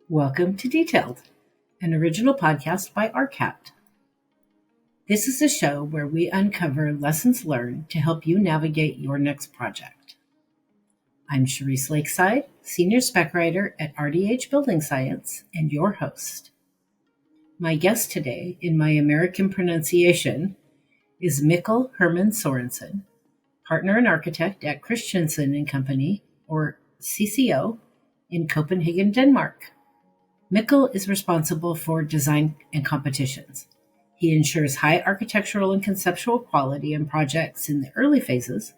Welcome to Detailed, an original podcast by RCAT. This is a show where we uncover lessons learned to help you navigate your next project. I'm Cherise Lakeside, Senior Spec Writer at RDH Building Science, and your host. My guest today, in my American pronunciation, is Mikkel Hermann Sørensen, Partner and Architect at Christensen Co, or CCO, in Copenhagen, Denmark. Mikkel is responsible for design and competitions. He ensures high architectural and conceptual quality in projects in the early phases,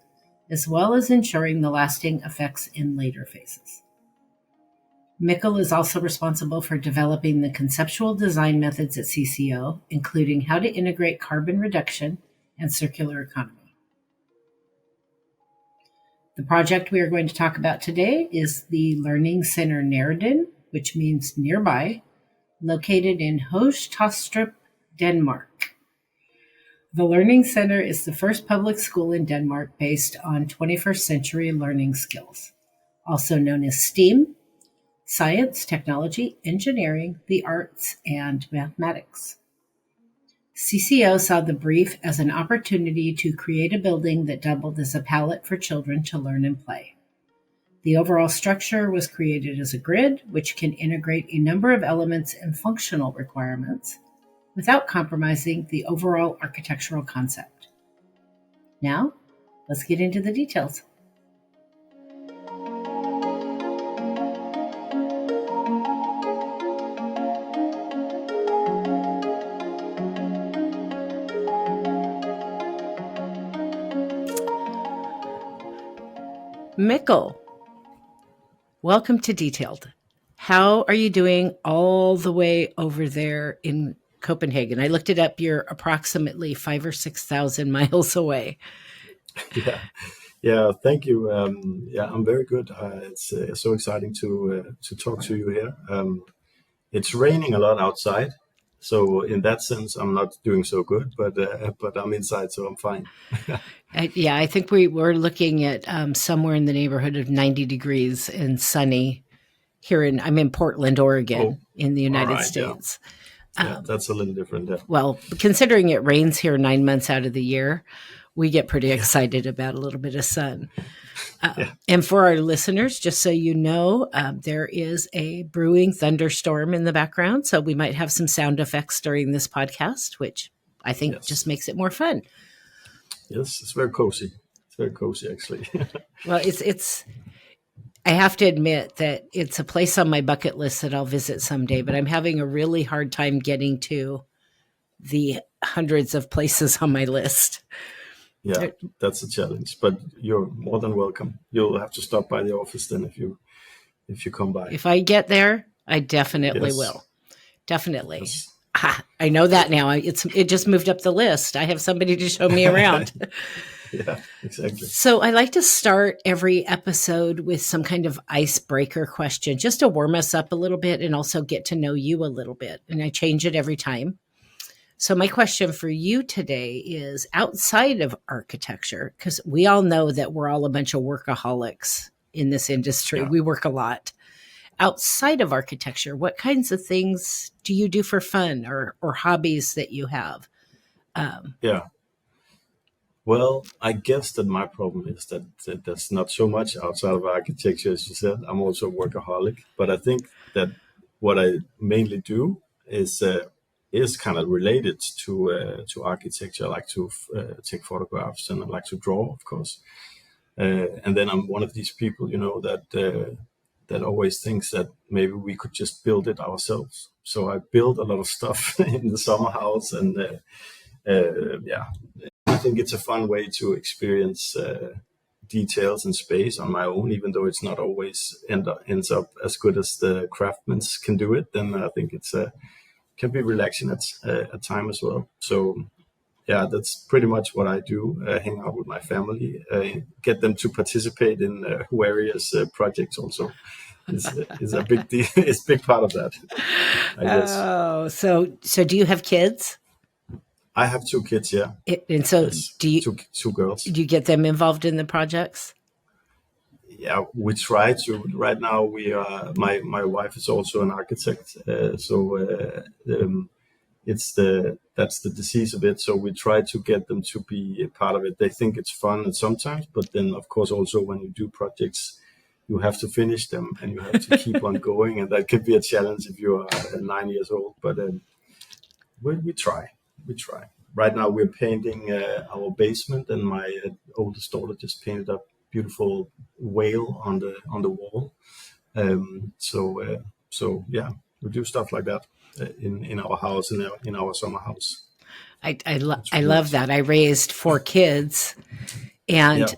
as well as ensuring the lasting effects in later phases. Mikkel is also responsible for developing the conceptual design methods at CCO, including how to integrate carbon reduction and circular economy. The project we are going to talk about today is the Learning Center Nærheden, which means nearby, located in Høje-Taastrup, Denmark. The Learning Center is the first public school in Denmark based on 21st century learning skills, also known as STEAM, science, technology, engineering, the arts, and mathematics. CCO saw the brief as an opportunity to create a building that doubled as a palette for children to learn and play. The overall structure was created as a grid, which can integrate a number of elements and functional requirements without compromising the overall architectural concept. Now, let's get into the details. Mikkel, welcome to Detailed. How are you doing all the way over there in Copenhagen? I looked it up. You're approximately 5,000 or 6,000 miles away. Yeah. Thank you. I'm very good. It's so exciting to talk to you here. It's raining a lot outside, so in that sense, I'm not doing so good. But I'm inside, so I'm fine. I think we were looking at somewhere in the neighborhood of 90 degrees and sunny. I'm in Portland, Oregon, in the United States. Yeah, that's a little different. Yeah. Well, considering it rains here 9 months out of the year, we get pretty excited about a little bit of sun. And for our listeners, just so you know, there is a brewing thunderstorm in the background, so we might have some sound effects during this podcast, which I think just makes it more fun. Yes, it's very cozy. It's very cozy, actually. Well, it's. I have to admit that it's a place on my bucket list that I'll visit someday, but I'm having a really hard time getting to the hundreds of places on my list. Yeah, that's a challenge, but you're more than welcome. You'll have to stop by the office then if you come by. If I get there, I definitely will. Definitely. Yes. I know that now. It just moved up the list. I have somebody to show me around. Yeah, exactly. So I like to start every episode with some kind of icebreaker question, just to warm us up a little bit and also get to know you a little bit. And I change it every time. So my question for you today is, outside of architecture, because we all know that we're all a bunch of workaholics in this industry. Yeah. We work a lot. Outside of architecture, what kinds of things do you do for fun or hobbies that you have? Well, I guess that my problem is that there's not so much outside of architecture, as you said. I'm also a workaholic, but I think that what I mainly do is kind of related to architecture. I like to take photographs and I like to draw, of course. And then I'm one of these people, that always thinks that maybe we could just build it ourselves. So I build a lot of stuff in the summer house, and I think it's a fun way to experience details and space on my own, even though it's not always ends up as good as the craftsmen can do it. Then I think it's can be relaxing at time as well. So that's pretty much what I do. Hang out with my family, get them to participate in various projects also. Is a big deal. It's a big part of that, I guess. Oh, so do you have kids? I have 2 kids, yeah. And so yes, do you two girls. Do you get them involved in the projects? Yeah, we try to. Right now, we are. My wife is also an architect, it's that's the disease of it. So we try to get them to be a part of it. They think it's fun and sometimes, but then of course also when you do projects, you have to finish them and you have to keep on going, and that could be a challenge if you are 9 years old. But we try. We try. Right now we're painting our basement, and my oldest daughter just painted a beautiful whale on the wall. So yeah, we do stuff like that in our house, in our summer house. I love that. I raised 4 kids, and Yeah.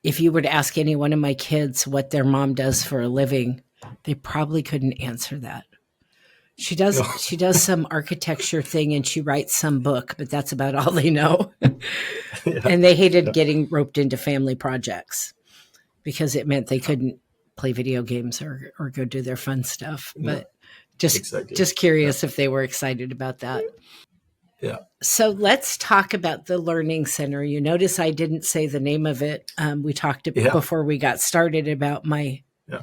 if you were to ask any one of my kids what their mom does for a living, they probably couldn't answer that. She does Yeah. she does some architecture thing, and she writes some book, but that's about all they know. Yeah. And they hated Yeah. getting roped into family projects because it meant they couldn't play video games or go do their fun stuff. Yeah. But just Exactly. curious if they were excited about that. Yeah. So let's talk about the Learning Center. You notice I didn't say the name of it. We talked Yeah. before we got started about my Yeah.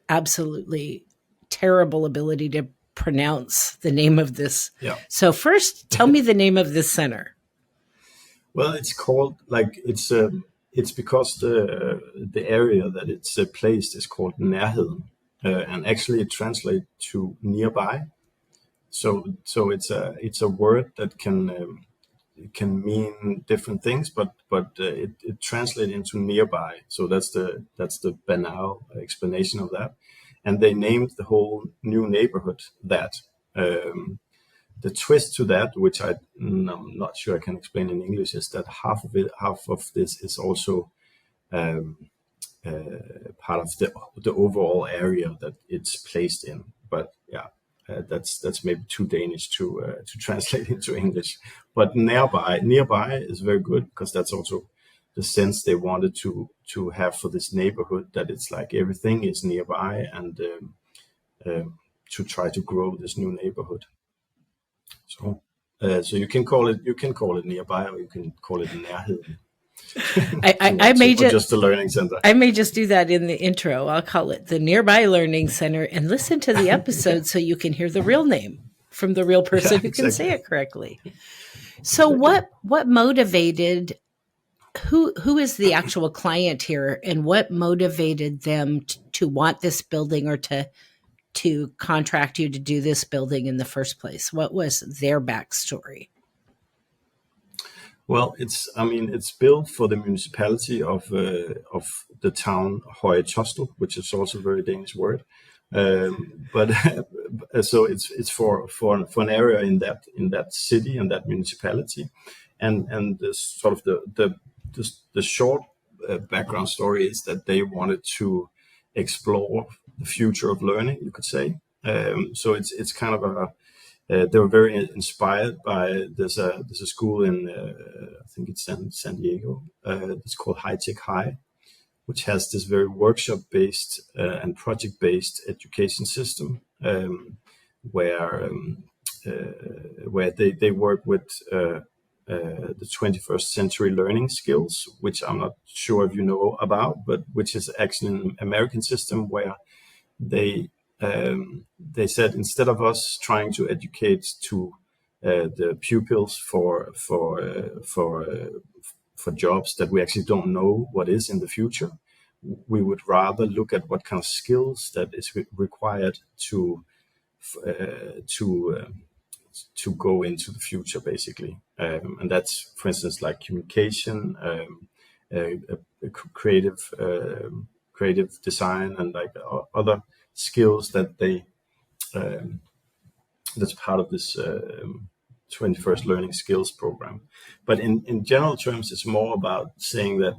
absolutely terrible ability to pronounce the name of this. Yeah. So first, tell me the name of this center. Well, it's called it's because the area that it's placed is called Nærheden, and actually it translates to nearby. So it's a word that can mean different things, but it translates into nearby. So that's the banal explanation of that. And they named the whole new neighborhood that. The twist to that, which I'm not sure I can explain in English, is that half of this is also part of the overall area that it's placed in. But yeah, that's maybe too Danish to translate into English. But nearby is very good, because that's also the sense they wanted to have for this neighborhood, that it's like everything is nearby, and to try to grow this new neighborhood. So you can call it nearby, or you can call it Nærheden. I may just the Learning Center. I may just do that in the intro. I'll call it the Nearby Learning Center, and listen to the episode so you can hear the real name from the real person who can say it correctly. So what motivated, who is the actual client here, and what motivated them to want this building, or to contract you to do this building in the first place? What was their backstory? Well, it's built for the municipality of the town Høje-Taastrup, which is also a very Danish word. But so it's for an area in that city and that municipality, and the sort of the short background story is that they wanted to explore the future of learning, you could say. So it's kind of they were very inspired by there's a school in I think it's San Diego. It's called High Tech High, which has this very workshop-based and project-based education system, where they work with the 21st century learning skills, which I'm not sure if you know about, but which is actually an American system where they said, instead of us trying to educate to the pupils for jobs that we actually don't know what is in the future, we would rather look at what kind of skills that is required to go into the future, basically. And that's, for instance, like communication, creative design, and like other skills that that's part of this 21st Learning Skills program. But in general terms, it's more about saying that,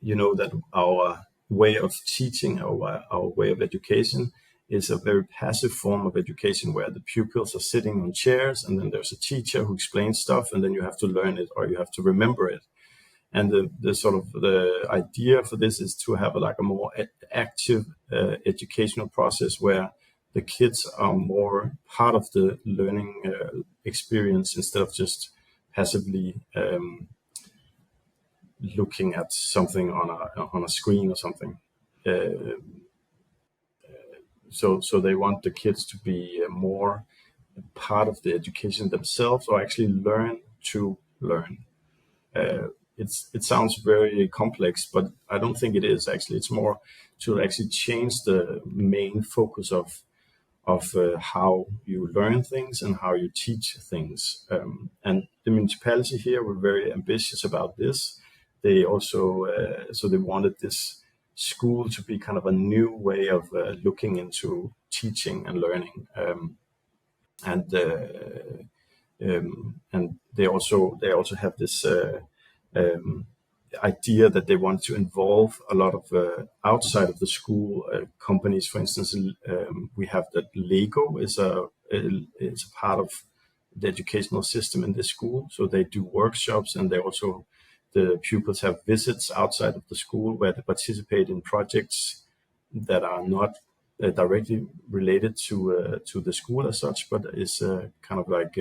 that our way of teaching, our way of education, is a very passive form of education, where the pupils are sitting on chairs, and then there's a teacher who explains stuff, and then you have to learn it, or you have to remember it. And the sort of the idea for this is to have a more active educational process, where the kids are more part of the learning experience, instead of just passively looking at something on a screen or something. so they want the kids to be more part of the education themselves, or actually learn to learn. It sounds very complex, but I don't think it is actually. It's more to actually change the main focus of how you learn things and how you teach things. And the municipality here were very ambitious about this. They also so they wanted this school to be kind of a new way of looking into teaching and learning. And they also have this idea that they want to involve a lot of outside of the school companies. For instance, we have that Lego is a part of the educational system in this school. So they do workshops, and the pupils have visits outside of the school where they participate in projects that are not directly related to the school as such, but is kind of like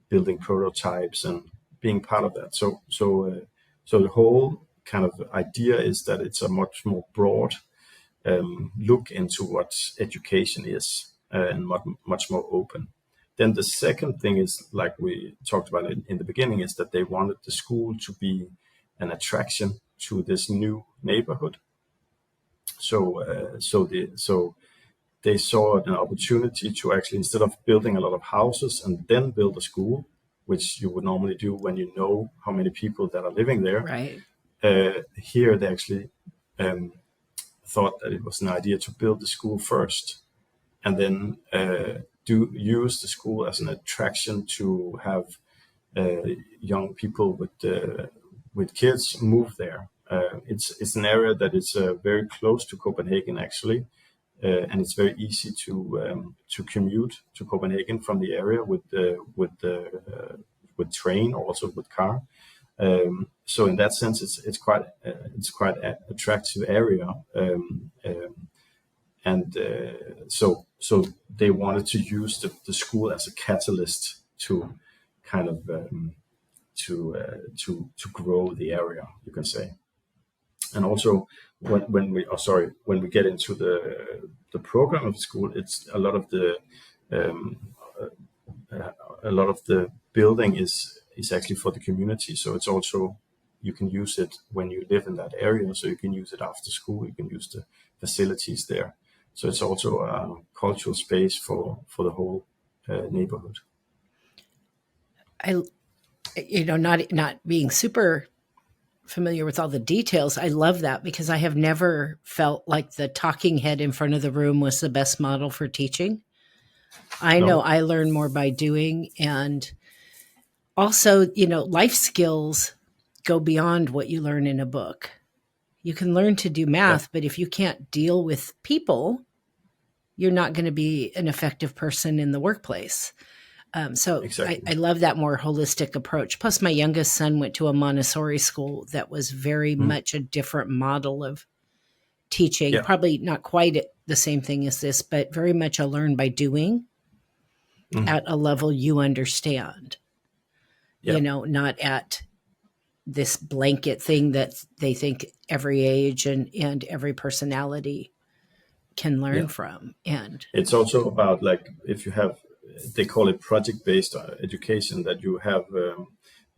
building prototypes and being part of that. So the whole kind of idea is that it's a much more broad look into what education is, and much more open. Then the second thing is, like we talked about in the beginning, is that they wanted the school to be an attraction to this new neighborhood. So they saw an opportunity to actually, instead of building a lot of houses and then build a school, which you would normally do when you know how many people that are living there. Right. Here they actually thought that it was an idea to build the school first, and then use the school as an attraction to have young people with kids move there. It's an area that is very close to Copenhagen actually, and it's very easy to commute to Copenhagen from the area with train or also with car. So in that sense, it's quite an attractive area, so they wanted to use the school as a catalyst to kind of to grow the area, you can say. And also when we get into the program of the school, it's a lot of the building is actually for the community. So it's also, you can use it when you live in that area. So you can use it after school. You can use the facilities there. So it's also a cultural space for the whole neighborhood. Not being super familiar with all the details, I love that, because I have never felt like the talking head in front of the room was the best model for teaching. I know I learn more by doing, and also, life skills go beyond what you learn in a book. You can learn to do math, but if you can't deal with people, you're not going to be an effective person in the workplace. Exactly. I love that more holistic approach. Plus, my youngest son went to a Montessori school that was very much a different model of teaching. Yeah. Probably not quite the same thing as this, but very much a learn by doing at a level you understand. Yeah. Not at this blanket thing that they think every age and every personality can learn from. And it's also about, like, if you have, they call it project-based education, that you have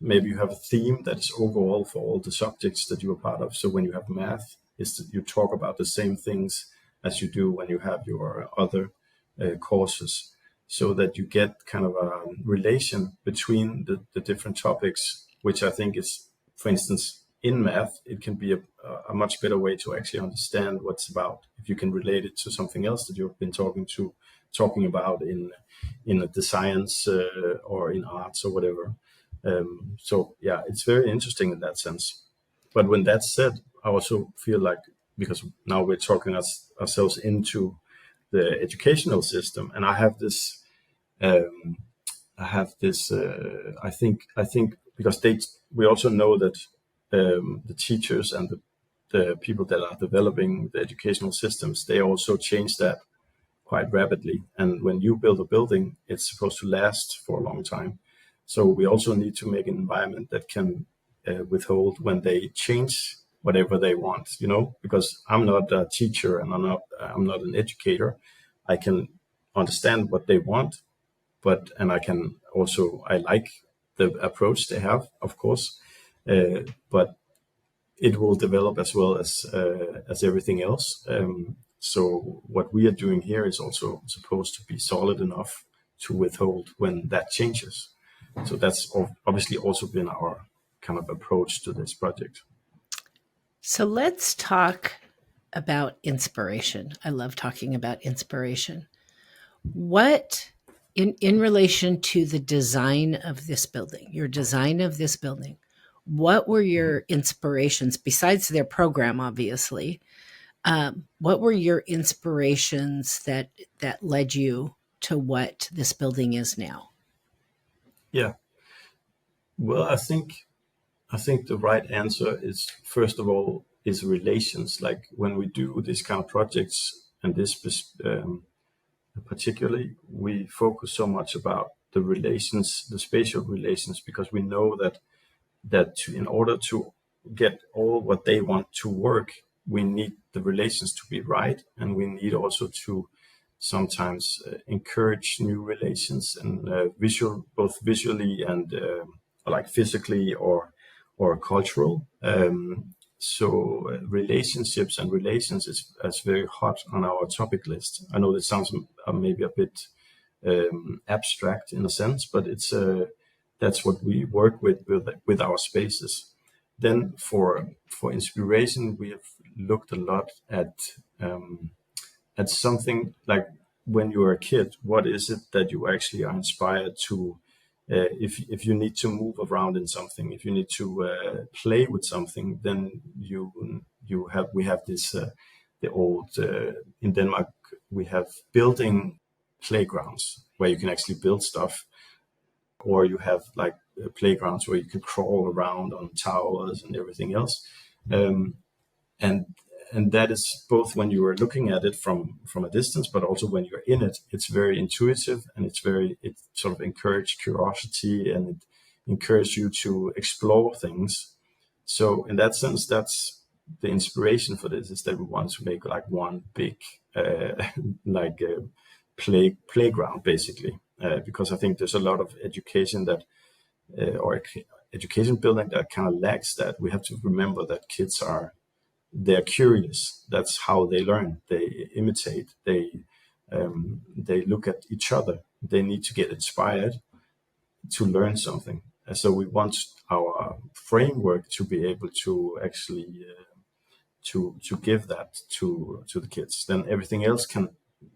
maybe you have a theme that is overall for all the subjects that you are part of. So when you have math, you talk about the same things as you do when you have your other courses, so that you get kind of a relation between the different topics, which I think is, for instance, in math, it can be a much better way to actually understand what's about, if you can relate it to something else that you've been talking about in the science or in arts or whatever. So yeah, it's very interesting in that sense. But when that's said, I also feel like, because now we're talking ourselves into the educational system, and I have this. I think because we also know that the teachers and the people that are developing the educational systems, they also change that quite rapidly. And when you build a building, it's supposed to last for a long time. So we also need to make an environment that can withhold when they change whatever they want, because I'm not a teacher and I'm not an educator. I can understand what they want, and I like the approach they have, of course, but it will develop as well as everything else. So what we are doing here is also supposed to be solid enough to withhold when that changes. So that's obviously also been our kind of approach to this project. So let's talk about inspiration. I love talking about inspiration. What, in relation to the design of this building, your design of this building, what were your inspirations besides their program, obviously? What were your inspirations that led you to what this building is now? Yeah. Well, I think the right answer is, first of all, is relations. Like when we do these kind of projects, and this particularly, we focus so much about the relations, the spatial relations, because we know that in order to get all what they want to work, we need the relations to be right, and we need also to sometimes encourage new relations and both visually and like physically or cultural. So relationships and relations is very hot on our topic list. I know this sounds maybe a bit abstract in a sense, but it's that's what we work with our spaces. Then for inspiration, we have looked a lot at something like, when you are a kid, what is it that you actually are inspired to? If you need to move around in something, if you need to play with something, then we have this the old in Denmark we have building playgrounds where you can actually build stuff, or you have like playgrounds where you can crawl around on towers and everything else. And that is both when you are looking at it from a distance, but also when you're in it. It's very intuitive, and it sort of encourages curiosity, and it encourages you to explore things. So in that sense, that's the inspiration for this, is that we want to make like one big like playground basically, because I think there's a lot of education that or education building that kind of lacks that. We have to remember that kids they're curious. That's how they learn. They imitate. They look at each other. They need to get inspired to learn something. And so we want our framework to be able to actually to give that to the kids. Then everything else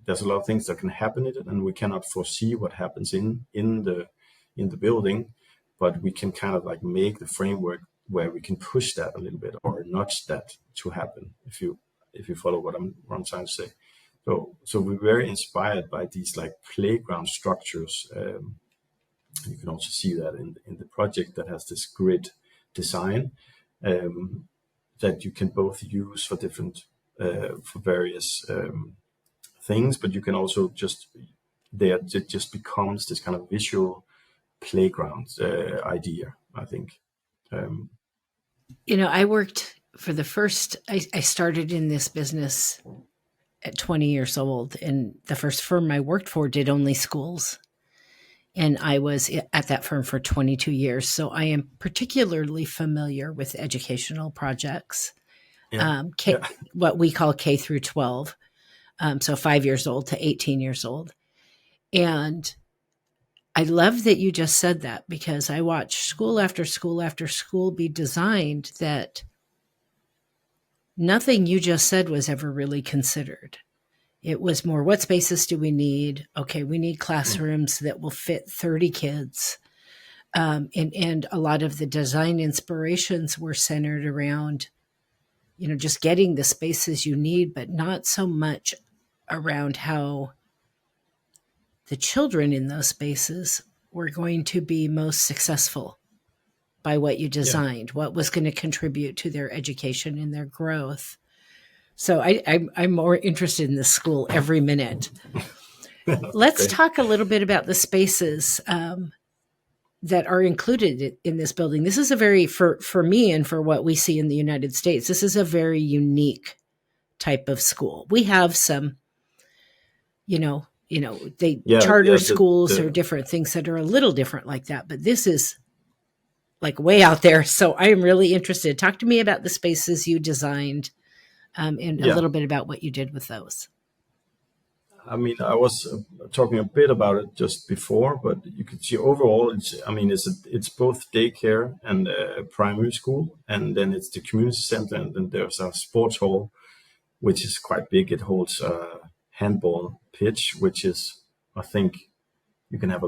there's a lot of things that can happen in it, and we cannot foresee what happens in the building, but we can kind of like make the framework where we can push that a little bit or nudge that to happen, if you follow what I'm trying to say. So we're very inspired by these like playground structures. You can also see that in the project that has this grid design that you can both use for different for various things, but you can also it just becomes this kind of visual playground idea, I think. I worked I started in this business at 20 years old, and the first firm I worked for did only schools. And I was at that firm for 22 years. So I am particularly familiar with educational projects, what we call K through 12. So 5 years old to 18 years old. And I love that you just said that, because I watched school after school after school be designed that nothing you just said was ever really considered. It was more, what spaces do we need? Okay, we need classrooms that will fit 30 kids. And a lot of the design inspirations were centered around, just getting the spaces you need, but not so much around how the children in those spaces were going to be most successful by what you designed, what was going to contribute to their education and their growth. So I'm more interested in this school every minute. Let's talk a little bit about the spaces. that are included in this building. This is a very, for me and for what we see in the United States, this is a very unique type of school. We have some, charter schools or different things that are a little different like that, but this is like way out there. So I am really interested. Talk to me about the spaces you designed, and a little bit about what you did with those. I mean, I was talking a bit about it just before, but you could see overall, it's both daycare and primary school, and then it's the community center, and then there's a sports hall, which is quite big. It holds a handball pitch, which is, I think, you can have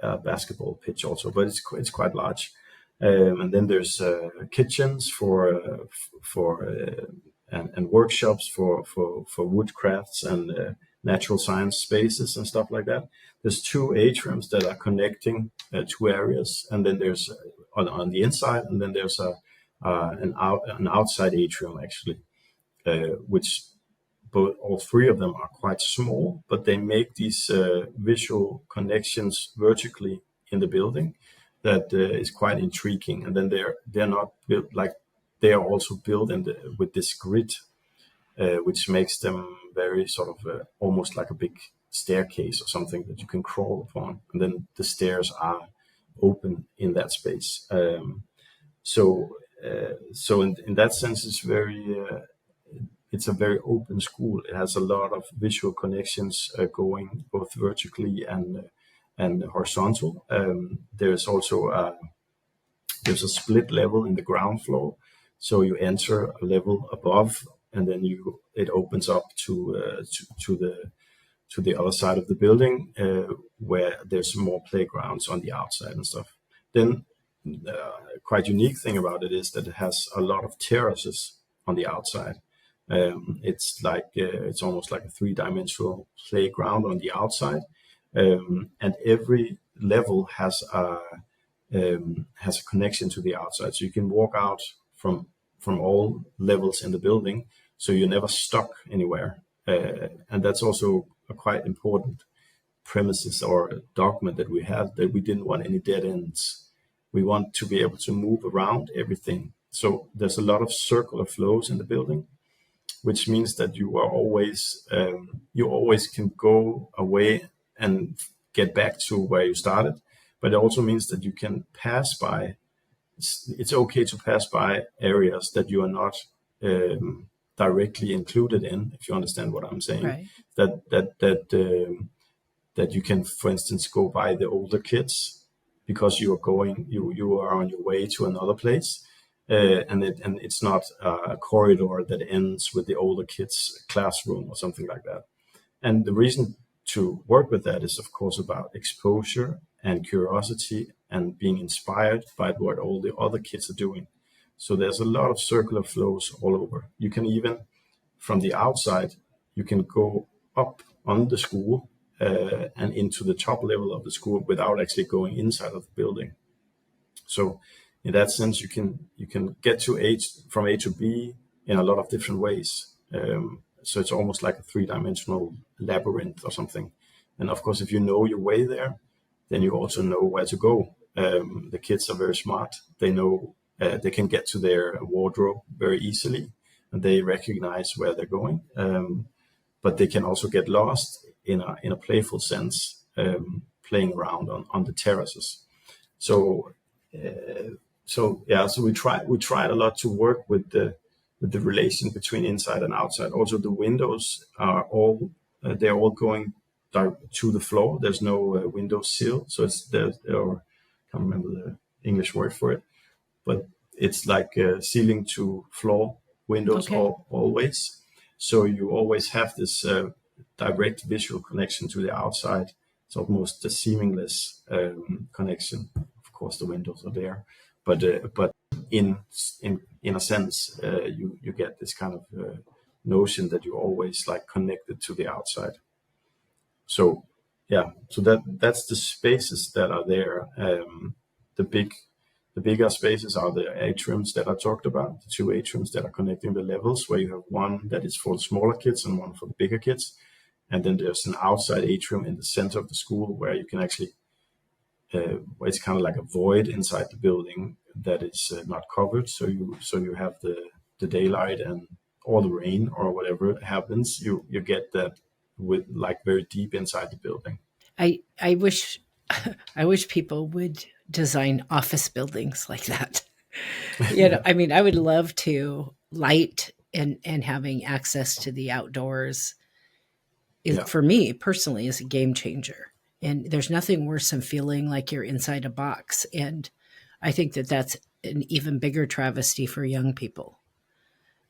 a basketball pitch also, but it's quite large. And then there's kitchens and workshops for wood crafts and natural science spaces and stuff like that. There's 2 atriums that are connecting 2 areas, and then there's on the inside, and then there's an outside atrium actually, which all 3 of them are quite small, but they make these visual connections vertically in the building that is quite intriguing. And then they're not built like, they are also built with this grid, which makes them very sort of almost like a big staircase or something that you can crawl upon. And then the stairs are open in that space. So in that sense, it's a very open school. It has a lot of visual connections going both vertically and horizontal. There's also there's a split level in the ground floor. So you enter a level above, and then it opens up to the other side of the building, where there's more playgrounds on the outside and stuff. Then quite unique thing about it is that it has a lot of terraces on the outside. It's almost like a 3-dimensional playground on the outside, and every level has a connection to the outside. So you can walk out from all levels in the building, so you're never stuck anywhere. And that's also a quite important premises or dogma that we have, that we didn't want any dead ends. We want to be able to move around everything. So there's a lot of circular flows in the building, which means that you always can go away and get back to where you started. But it also means that you can pass by. It's okay to pass by areas that you are not directly included in, if you understand what I'm saying. Right. That you can, for instance, go by the older kids because you are on your way to another place, and it's not a corridor that ends with the older kids' classroom or something like that. And the reason to work with that is, of course, about exposure and curiosity and being inspired by what all the other kids are doing. So there's a lot of circular flows all over. You can even, from the outside, you can go up on the school and into the top level of the school without actually going inside of the building. So in that sense, you can get from A to B in a lot of different ways. So it's almost like a 3-dimensional labyrinth or something. And of course, if you know your way there, then you also know where to go. The kids are very smart. They know they can get to their wardrobe very easily, and they recognize where they're going. But they can also get lost in a playful sense, playing around on the terraces. So we tried a lot to work with the relation between inside and outside. Also, the windows are all going to the floor. There's no window sill, so I can't remember the English word for it, but it's like ceiling to floor windows. Okay. Always. So you always have this direct visual connection to the outside. It's almost a seamless connection. Of course, the windows are there, but in a sense, you get this kind of notion that you're always like connected to the outside. So that's the spaces that are there. The bigger spaces are the atriums that I talked about, the 2 atriums that are connecting the levels, where you have one that is for the smaller kids and one for the bigger kids. And then there's an outside atrium in the center of the school where you can actually it's kind of like a void inside the building that is not covered. So you have the daylight and or the rain or whatever happens, you get that with like very deep inside the building. I wish I wish people would design office buildings like that. I mean, I would love to light and having access to the outdoors is, for me personally, is a game changer. And there's nothing worse than feeling like you're inside a box. And I think that that's an even bigger travesty for young people.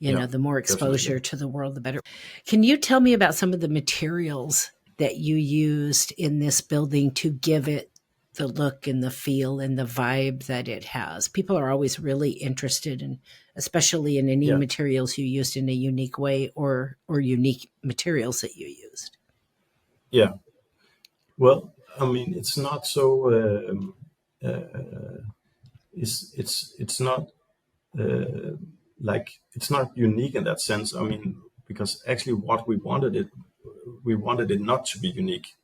The more exposure definitely. to the world, the better. Can you tell me about some of the materials that you used in this building to give it the look and the feel and the vibe that it has? People are always really interested in, especially in any materials you used in a unique way or unique materials that you used. Yeah. Well, I mean, it's not so. It's not like it's not unique in that sense. I mean, because actually, what we wanted it not to be unique.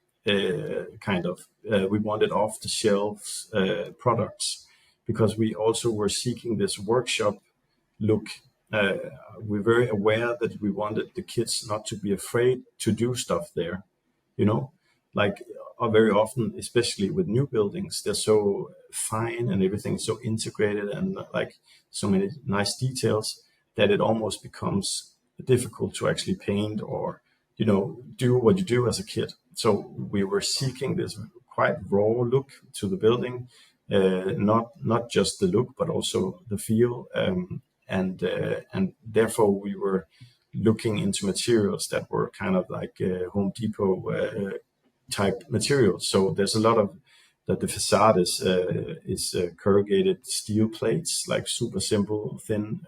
Kind of, we wanted off the shelves products because we also were seeking this workshop look. We're very aware that we wanted the kids not to be afraid to do stuff there, you know, like very often, especially with new buildings, they're so fine and everything's so integrated and like so many nice details that it almost becomes difficult to actually paint or, do what you do as a kid. So we were seeking this quite raw look to the building, not just the look, but also the feel. And therefore we were looking into materials that were kind of like Home Depot type materials. So there's a lot of that. The facade is corrugated steel plates, like super simple, thin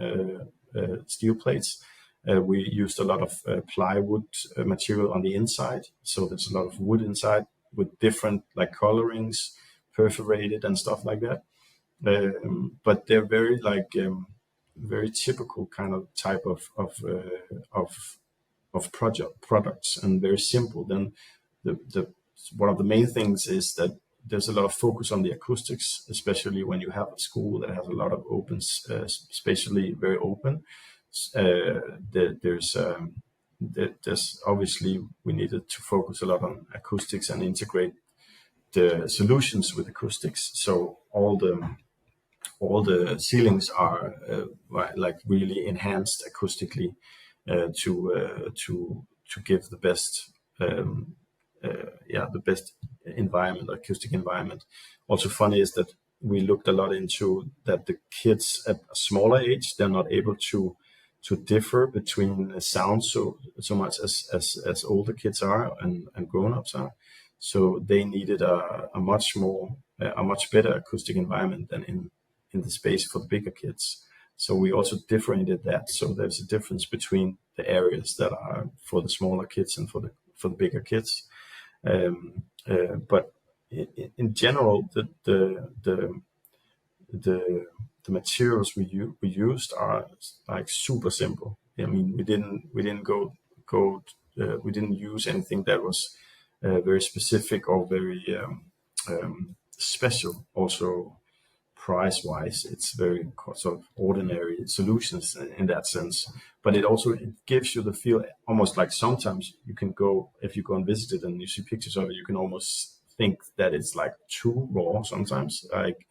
steel plates. We used a lot of plywood material on the inside. So there's a lot of wood inside with different like colorings, perforated and stuff like that. But they're very like very typical kind of type of products and very simple. Then the one of the main things is that there's a lot of focus on the acoustics, especially when you have a school that has a lot of open, spatially very open. There's obviously we needed to focus a lot on acoustics and integrate the solutions with acoustics. So all the ceilings are like really enhanced acoustically to give the best the best environment, acoustic environment. Also funny is that we looked a lot into that the kids at a smaller age, they're not able to differ between sounds so much as older kids are and grown-ups are. So they needed a much better acoustic environment than in the space for the bigger kids. So we also differentiated that. So there's a difference between the areas that are for the smaller kids and for the bigger kids. But in general, the materials we used are like super simple. I mean, we didn't use anything that was very specific or very special. Also, price-wise, it's very sort of ordinary solutions in that sense. But it gives you the feel, almost like sometimes you can go, if you go and visit it and you see pictures of it, you can almost think that it's like too raw sometimes, like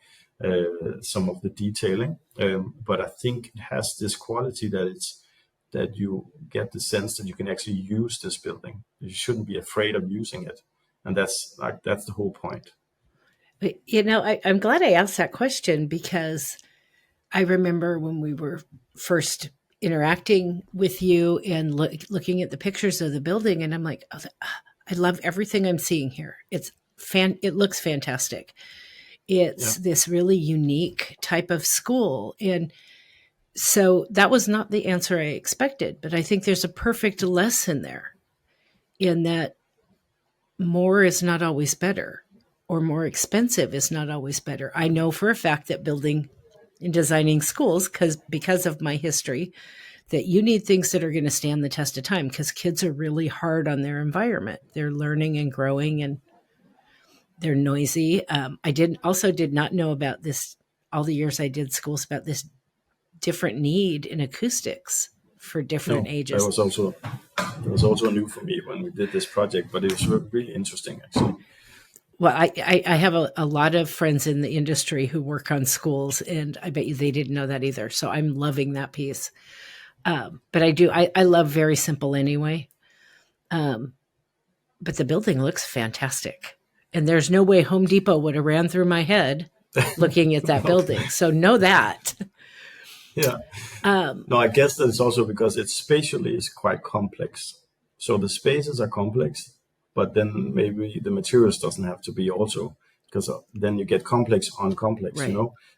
some of the detailing. But I think it has this quality that you get the sense that you can actually use this building. You shouldn't be afraid of using it. And that's the whole point. I'm glad I asked that question because I remember when we were first interacting with you and looking at the pictures of the building, and I'm like, oh, I love everything I'm seeing here. It looks fantastic. It's this really unique type of school. And so that was not the answer I expected, but I think there's a perfect lesson there in that more is not always better. Or more expensive is not always better. I know for a fact that building and designing schools, because of my history, that you need things that are going to stand the test of time because kids are really hard on their environment. They're learning and growing. They're noisy. I did not know about this all the years I did schools, about this different need in acoustics for different No, ages. that was also new for me when we did this project, but it was really interesting actually. Well, I have a lot of friends in the industry who work on schools, and I bet you they didn't know that either. So I'm loving that piece. But I love very simple anyway. But the building looks fantastic. And there's no way Home Depot would have ran through my head looking at that building. So know that. Yeah. No, I guess that it's also because it spatially is quite complex. So the spaces are complex, but then maybe the materials doesn't have to be also, because then you get complex on complex, Right.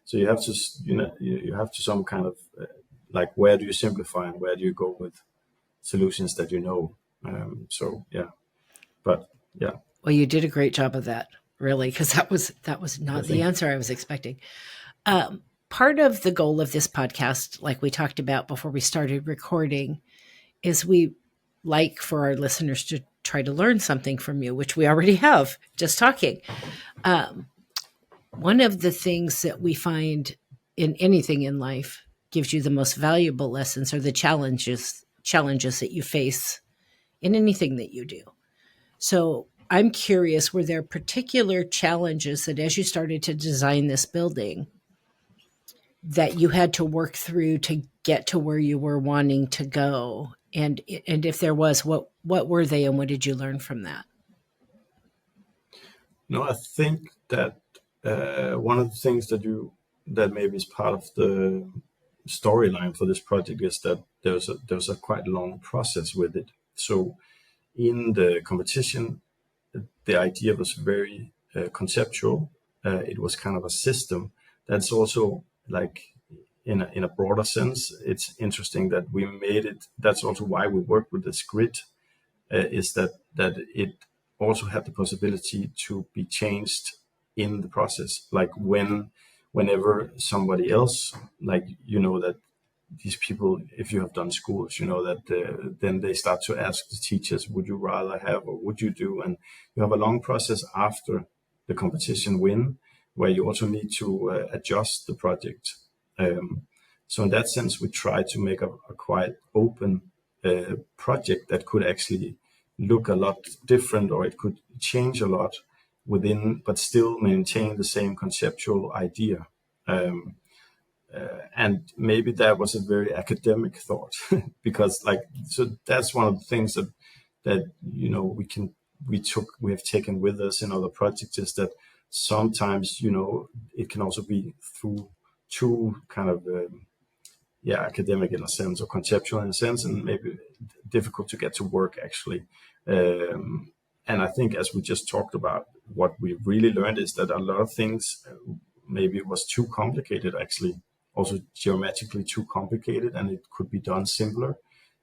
So you have to, you have to some kind of like, where do you simplify and where do you go with solutions that so yeah, but yeah. Well, you did a great job of that, really, because that was not the answer I was expecting. Part of the goal of this podcast, like we talked about before we started recording, is we like for our listeners to try to learn something from you, which we already have just talking. One of the things that we find in anything in life gives you the most valuable lessons are the challenges that you face in anything that you do. So I'm curious, were there particular challenges that as you started to design this building that you had to work through to get to where you were wanting to go? And if there was, what were they and what did you learn from that? No, I think that one of the things that maybe is part of the storyline for this project is that there's a quite long process with it. So in the competition, the idea was very conceptual. It was kind of a system that's also like in a broader sense. It's interesting that we made it. That's also why we work with this grid. Is that it also had the possibility to be changed in the process, like whenever somebody else, like that these people, if you have done schools, that then they start to ask the teachers, would you rather have or would you do? And you have a long process after the competition win, where you also need to adjust the project. So in that sense, we try to make a quite open project that could actually look a lot different, or it could change a lot within, but still maintain the same conceptual idea. And maybe that was a very academic thought because so that's one of the things that we have taken with us in other projects, is that sometimes it can also be through too kind of academic in a sense, or conceptual in a sense, and maybe difficult to get to work actually. And I think, as we just talked about, what we really learned is that a lot of things maybe it was too complicated, actually, also geometrically too complicated, and it could be done simpler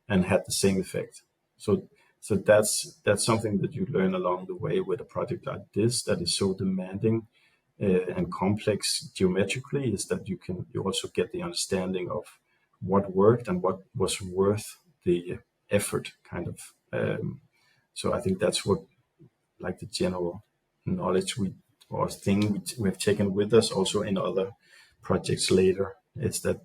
and had the same effect. So that's something that you learn along the way with a project like this that is so demanding and complex geometrically, is that you also get the understanding of what worked and what was worth the effort, kind of. So I think that's what, like, the general knowledge we have taken with us also in other projects later. It's that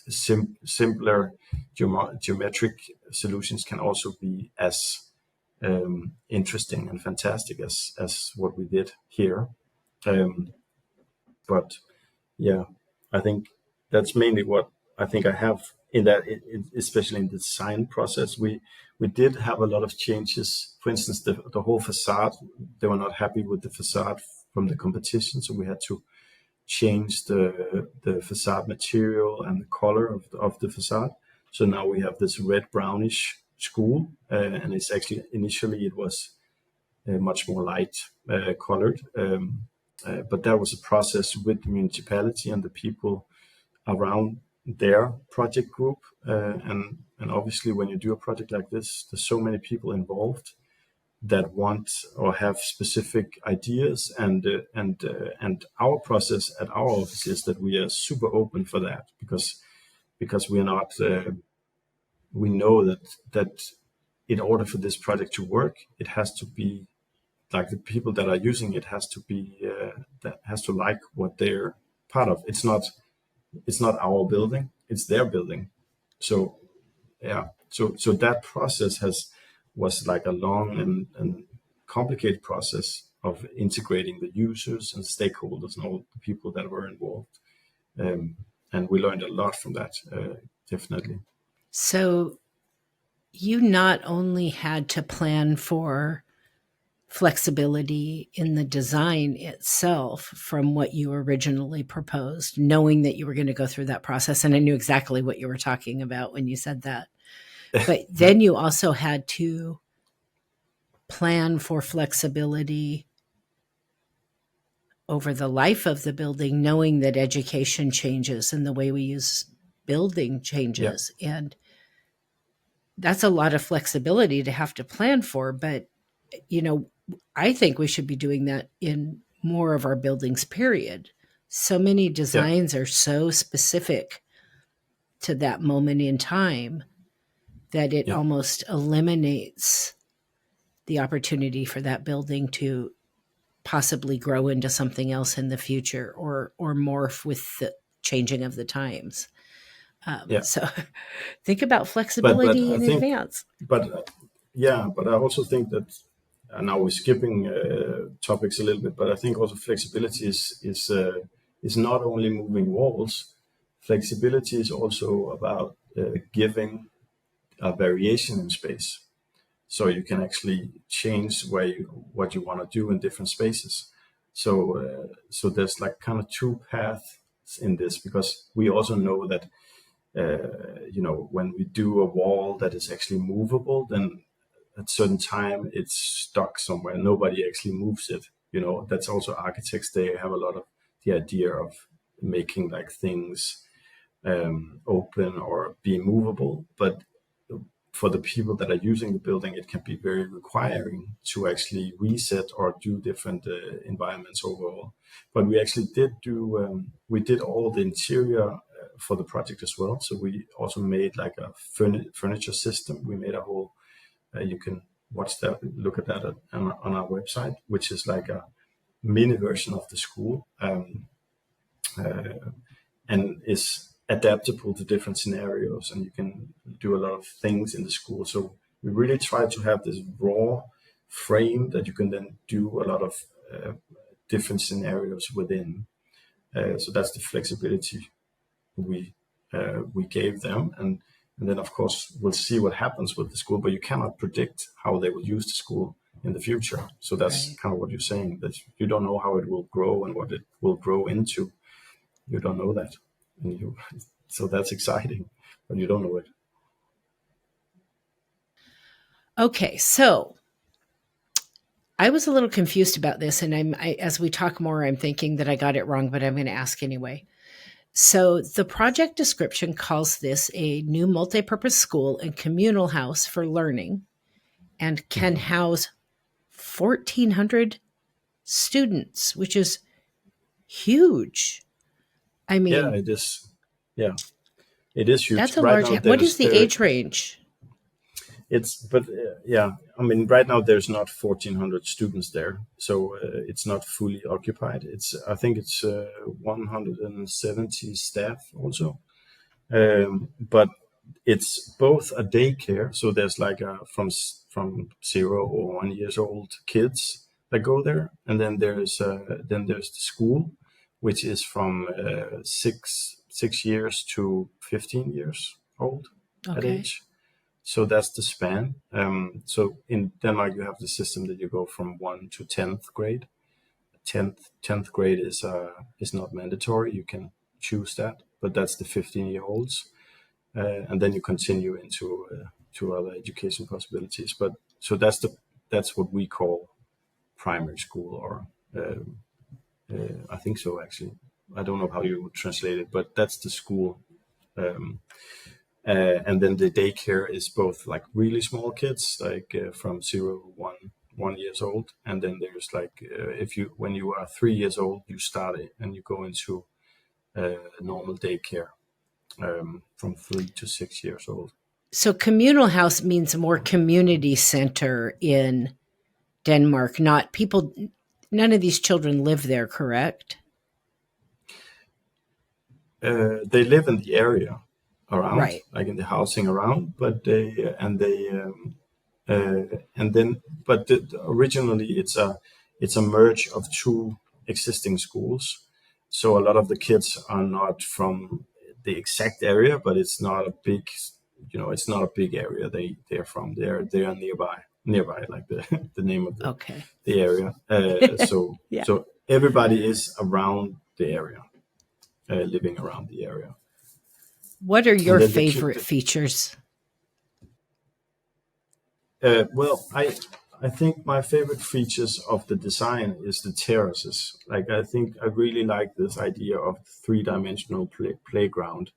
simpler geometric solutions can also be as interesting and fantastic as what we did here. But yeah, I think that's mainly what I think I have in that, especially in the design process. We did have a lot of changes. For instance, the whole facade, they were not happy with the facade from the competition, so we had to change the facade material and the color of the facade. So now we have this red brownish school, and it's actually, initially it was much more light colored. But that was a process with the municipality and the people around their project group. And obviously, when you do a project like this, there's so many people involved that want or have specific ideas. And our process at our office is that we are super open for that, because we are not. We know that in order for this project to work, it has to be like the people that are using it has to be that has to like what they're part of. It's not our building, it's their building. So yeah, so that process was like a long and complicated process of integrating the users and stakeholders and all the people that were involved. And we learned a lot from that, definitely. So you not only had to plan for flexibility in the design itself from what you originally proposed, knowing that you were going to go through that process. And I knew exactly what you were talking about when you said that. But then you also had to plan for flexibility over the life of the building, knowing that education changes and the way we use building changes. Yeah. And that's a lot of flexibility to have to plan for. But, I think we should be doing that in more of our buildings, period. So many designs are so specific to that moment in time that it almost eliminates the opportunity for that building to possibly grow into something else in the future or morph with the changing of the times. So think about flexibility in advance. But I also think that, and now we're skipping topics a little bit, but I think also flexibility is not only moving walls. Flexibility is also about giving a variation in space. So you can actually change what you want to do in different spaces. So there's like kind of two paths in this, because we also know that when we do a wall that is actually movable, then at a certain time it's stuck somewhere. Nobody actually moves it. That's also architects. They have a lot of the idea of making like things open or be movable, but for the people that are using the building, it can be very requiring to actually reset or do different environments overall. But we actually we did all the interior for the project as well. So we also made like a furniture system. We made a whole, you can watch that, look at that on our website, which is like a mini version of the school, and is adaptable to different scenarios, and you can do a lot of things in the school. So we really try to have this raw frame that you can then do a lot of different scenarios within. So that's the flexibility we gave them, and then of course we'll see what happens with the school, but you cannot predict how they will use the school in the future. So that's kind of what you're saying, that you don't know how it will grow and what it will grow into. You don't know that. So that's exciting, but you don't know it. Okay, so I was a little confused about this, and as we talk more, I'm thinking that I got it wrong, but I'm going to ask anyway. So the project description calls this a new multipurpose school and communal house for learning, and can house 1,400 students, which is huge. I mean, it is. Yeah, it is huge. That's a large. What is the age range? I mean, right now there's not 1,400 students there, so it's not fully occupied. I think it's 170 staff also, but it's both a daycare. So there's like from 0 or 1 years old kids that go there, and then there's the school, which is from 6 years to 15 years old at age. So that's the span. So in Denmark, you have the system that you go from 1 to 10th grade. 10th grade is not mandatory. You can choose that, but that's the 15-year-olds. And then you continue into to other education possibilities. But so that's what we call primary school, or I think so, actually. I don't know how you would translate it, but that's the school. And then the daycare is both like really small kids, like from 0 to 1 years old, and then there's like when you are 3 years old, you start it and you go into normal daycare from 3 to 6 years old. So communal house means more community center in Denmark, not people. None of these children live there, correct? They live in the area around, Right. like in the housing around, but originally it's a merge of two existing schools. So a lot of the kids are not from the exact area, but it's not a big, it's not a big area. They're from there. They are nearby, like the name of the area. So Yeah. so everybody is around the area. Living around the area. What are your favorite features? Well, I think my favorite features of the design is the terraces. Like I think I really like this idea of three-dimensional playground.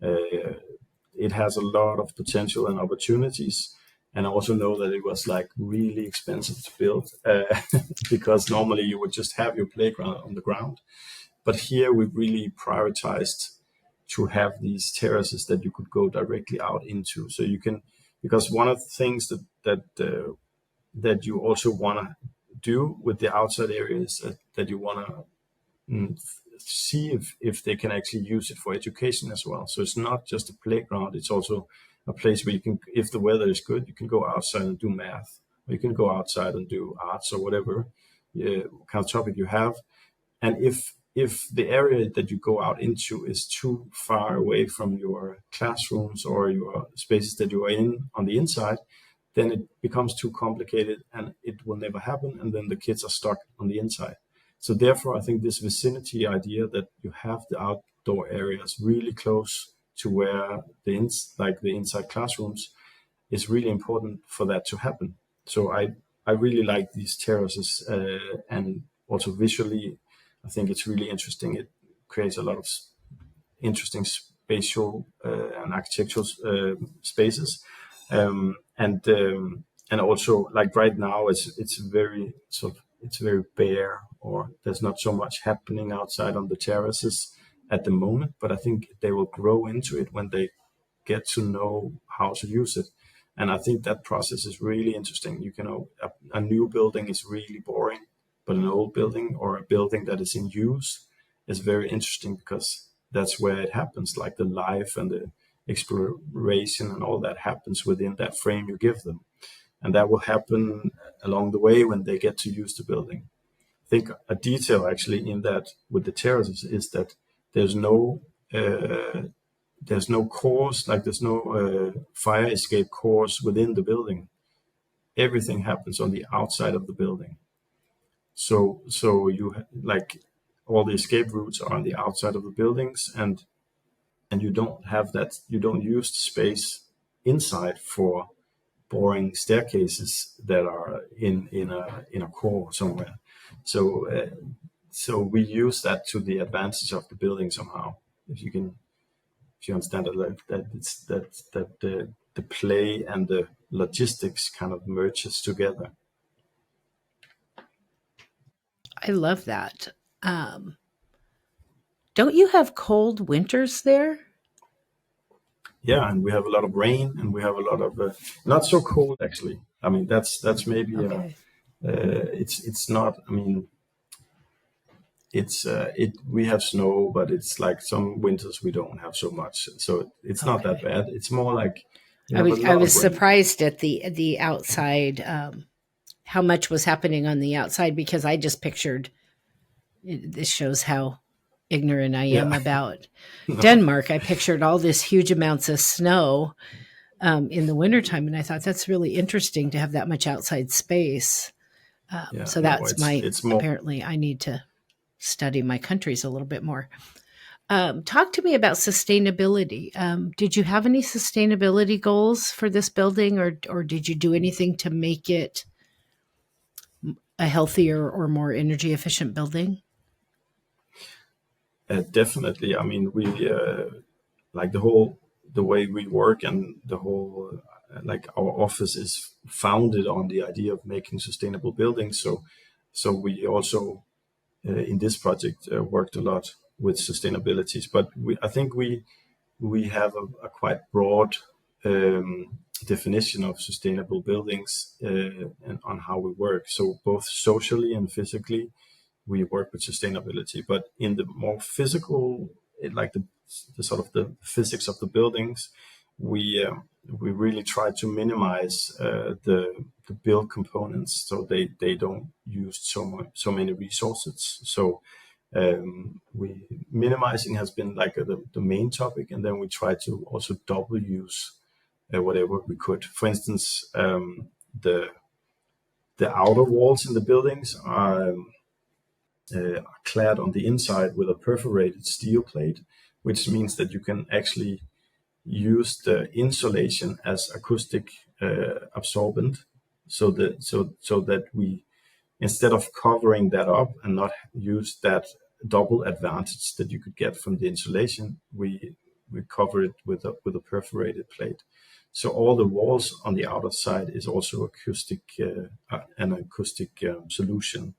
It has a lot of potential and opportunities. And I also know that it was like really expensive to build because normally you would just have your playground on the ground. But here we really prioritized to have these terraces that you could go directly out into. So you can, because one of the things that you also want to do with the outside areas that you want to see if they can actually use it for education as well. So it's not just a playground; it's also a place where you can, if the weather is good, you can go outside and do math, or you can go outside and do arts or whatever kind of topic you have. And if the area that you go out into is too far away from your classrooms or your spaces that you are in on the inside, then it becomes too complicated and it will never happen. And then the kids are stuck on the inside. So therefore, I think this vicinity idea that you have the outdoor areas really close to where the inside classrooms is really important for that to happen. So I really like these terraces and also visually, I think it's really interesting. It creates a lot of interesting spatial and architectural spaces, and also like right now it's very bare, or there's not so much happening outside on the terraces at the moment. But I think they will grow into it when they get to know how to use it. And I think that process is really interesting. A new building is really boring, but an old building or a building that is in use is very interesting because that's where it happens, like the life and the exploration and all that happens within that frame you give them. And that will happen along the way when they get to use the building. I think a detail actually in that with the terraces is that there's no cores, like there's no fire escape cores within the building. Everything happens on the outside of the building. So you like all the escape routes are on the outside of the buildings, and you don't have that. You don't use the space inside for boring staircases that are in a core somewhere. So we use that to the advantage of the building somehow. If you understand that the play and the logistics kind of merges together. I love that. Don't you have cold winters there? Yeah, and we have a lot of rain, and we have a lot of not so cold actually. I mean, that's maybe Okay. it's not. I mean, we have snow, but it's like some winters we don't have so much, so it's not that bad. It's more like I was surprised at the outside, how much was happening on the outside, because I just pictured, this shows how ignorant I am about Denmark. I pictured all this huge amounts of snow in the wintertime, and I thought that's really interesting to have that much outside space. So that's apparently I need to study my countries a little bit more. Talk to me about sustainability. Did you have any sustainability goals for this building, or did you do anything to make it a healthier or more energy efficient building? Definitely. I mean, we like the way we work and the whole like our office is founded on the idea of making sustainable buildings. So we also in this project worked a lot with sustainabilities, but I think we have a quite broad definition of sustainable buildings and on how we work. So both socially and physically, we work with sustainability. But in the more physical, like the sort of the physics of the buildings, we really try to minimize the build components so they don't use so many resources. So we minimizing has been like the main topic, and then we try to also double use whatever we could. For instance, the outer walls in the buildings are clad on the inside with a perforated steel plate, which means that you can actually use the insulation as acoustic absorbent, so that we, instead of covering that up and not use that double advantage that you could get from the insulation, we cover it with a perforated plate. So all the walls on the outer side is also acoustic, an acoustic solution.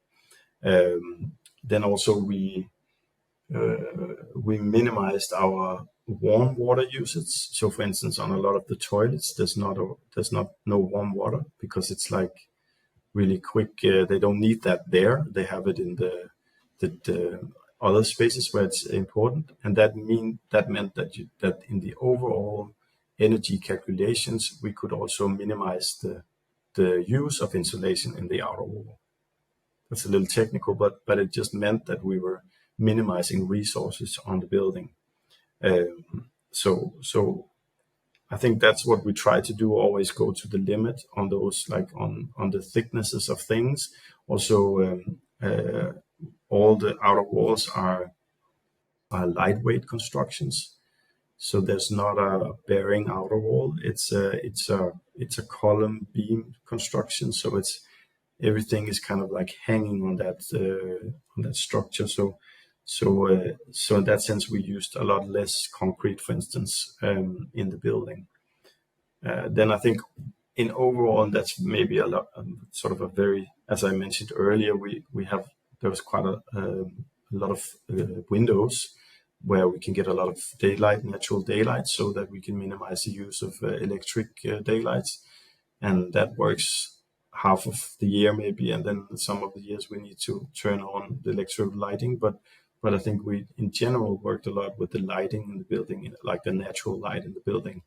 Then also we minimized our warm water usage. So for instance, on a lot of the toilets, there's no warm water because it's like really quick. They don't need that there. They have it in the other spaces where it's important, and that meant that in the overall energy calculations, we could also minimize the use of insulation in the outer wall. That's a little technical, but it just meant that we were minimizing resources on the building. So I think that's what we try to do, always go to the limit on those, like on the thicknesses of things. Also, all the outer walls are lightweight constructions. So there's not a bearing outer wall. It's a column beam construction. So everything is kind of like hanging on that structure. So in that sense, we used a lot less concrete, for instance, in the building. Then I think in overall, that's maybe a lot, sort of a very, as I mentioned earlier, there was quite a lot of windows where we can get a lot of daylight, natural daylight, so that we can minimize the use of electric daylights. And that works half of the year maybe, and then some of the years we need to turn on the electric lighting. But I think we in general worked a lot with the lighting in the building, like the natural light in the building,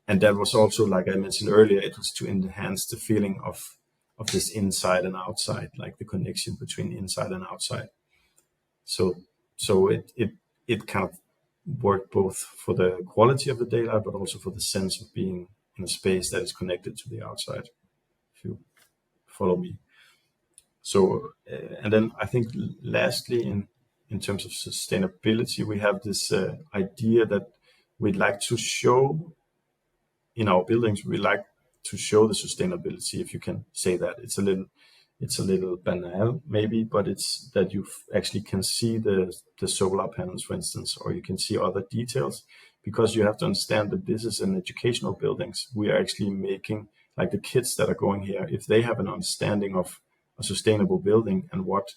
and that was also, like I mentioned earlier, it was to enhance the feeling of this inside and outside, like the connection between inside and outside. So it kind of worked both for the quality of the daylight, but also for the sense of being in a space that is connected to the outside, if you follow me. So, and then I think lastly, in terms of sustainability, we have this idea that we'd like to show in our buildings, we like to show the sustainability, if you can say that. It's a little banal maybe, but it's that you actually can see the solar panels, for instance, or you can see other details, because you have to understand that this is an educational buildings. We are actually making, like, the kids that are going here, if they have an understanding of a sustainable building and what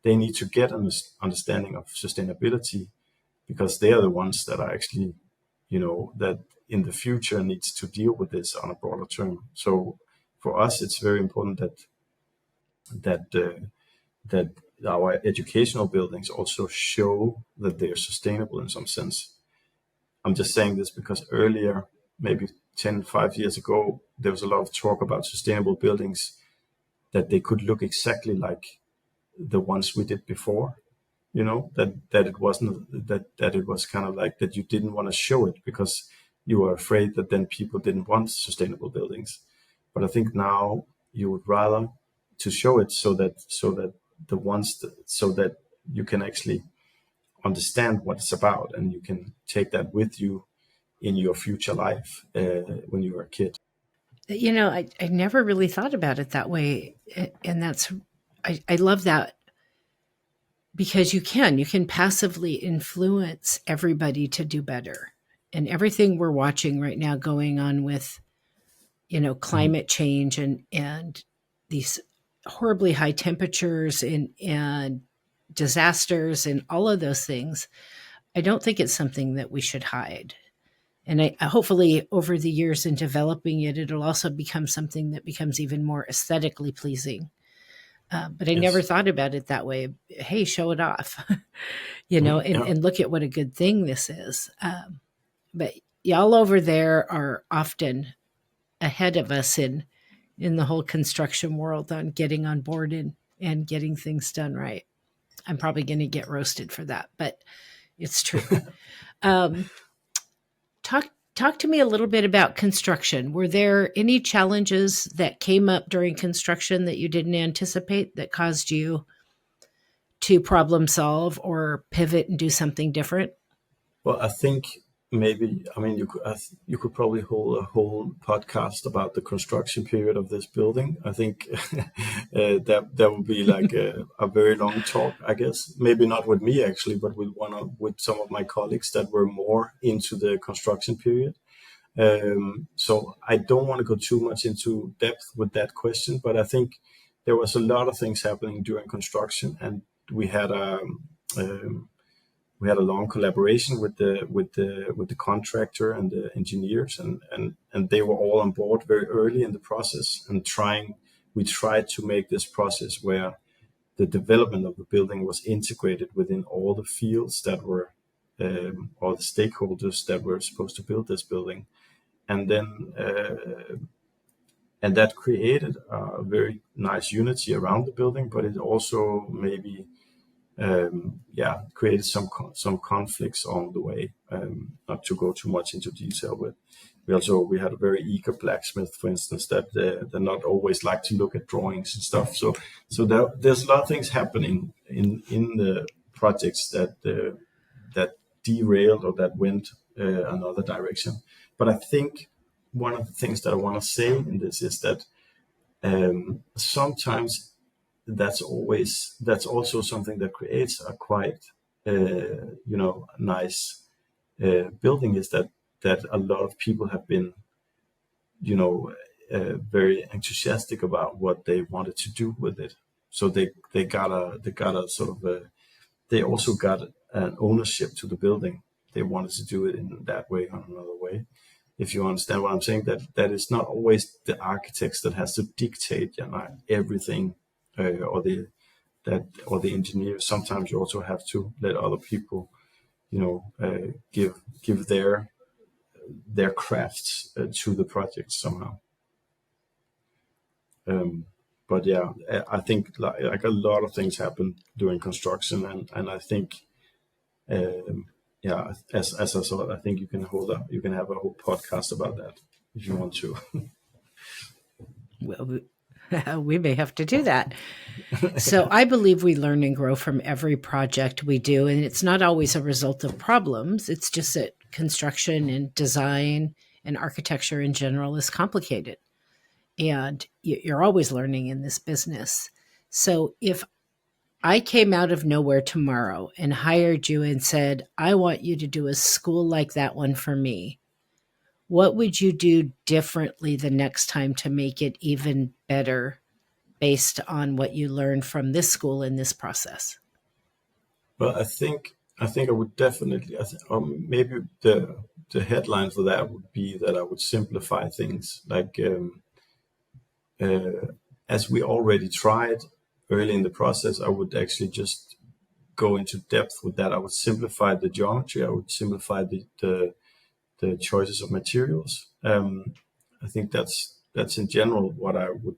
they need to get an understanding of sustainability, because they are the ones that are actually, that in the future needs to deal with this on a broader term. So for us, it's very important that our educational buildings also show that they're sustainable in some sense. I'm just saying this because earlier, maybe 5 years ago, there was a lot of talk about sustainable buildings, that they could look exactly like the ones we did before. That it wasn't, that it was kind of like that you didn't want to show it because you were afraid that then people didn't want sustainable buildings. But I think now you would rather to show it so that so that you can actually understand what it's about, and you can take that with you in your future life when you're a kid. I never really thought about it that way. And I love that, because you can passively influence everybody to do better. And everything we're watching right now going on with, climate change and these horribly high temperatures and disasters and all of those things, I don't think it's something that we should hide. And hopefully over the years in developing it, it'll also become something that becomes even more aesthetically pleasing. But I never Yes. thought about it that way. Hey, show it off, and look at what a good thing this is. But y'all over there are often ahead of us in the whole construction world on getting on board and getting things done right. I'm probably going to get roasted for that, but it's true. Talk to me a little bit about construction. Were there any challenges that came up during construction that you didn't anticipate that caused you to problem solve or pivot and do something different? Well, I think maybe, I mean, you could probably hold a whole podcast about the construction period of this building. I think that would be like a very long talk, I guess. Maybe not with me actually, but with some of my colleagues that were more into the construction period. So I don't want to go too much into depth with that question, but I think there was a lot of things happening during construction, and we had a long collaboration with the contractor and the engineers, and they were all on board very early in the process, and we tried to make this process where the development of the building was integrated within all the fields that were all the stakeholders that were supposed to build this building, and then and that created a very nice unity around the building, but it also maybe created some conflicts along the way. Not to go too much into detail, but we had a very eager blacksmith, for instance, that not always like to look at drawings and stuff. So there's a lot of things happening in the projects that derailed or that went another direction. But I think one of the things that I want to say in this is that sometimes that's also something that creates a quite nice building, is that a lot of people have been very enthusiastic about what they wanted to do with it. So they got a sort of they also got an ownership to the building. They wanted to do it in that way or another way. If you understand what I'm saying, that it's not always the architects that has to dictate everything, or the engineers. Sometimes you also have to let other people, give their crafts to the project somehow. But yeah, I think like a lot of things happen during construction, and I think, as I saw, I think you can have a whole podcast about that if you want to. Well, we may have to do that. So I believe we learn and grow from every project we do, and it's not always a result of problems. It's just that construction and design and architecture in general is complicated, and you're always learning in this business. So if I came out of nowhere tomorrow and hired you and said, I want you to do a school like that one for me, what would you do differently the next time to make it even better based on what you learned from this school in this process? Well, I think I would definitely, maybe the headline for that would be that I would simplify things. Like, as we already tried early in the process, I would actually just go into depth with that. I would simplify the geometry. I would simplify the choices of materials. I think that's in general what I would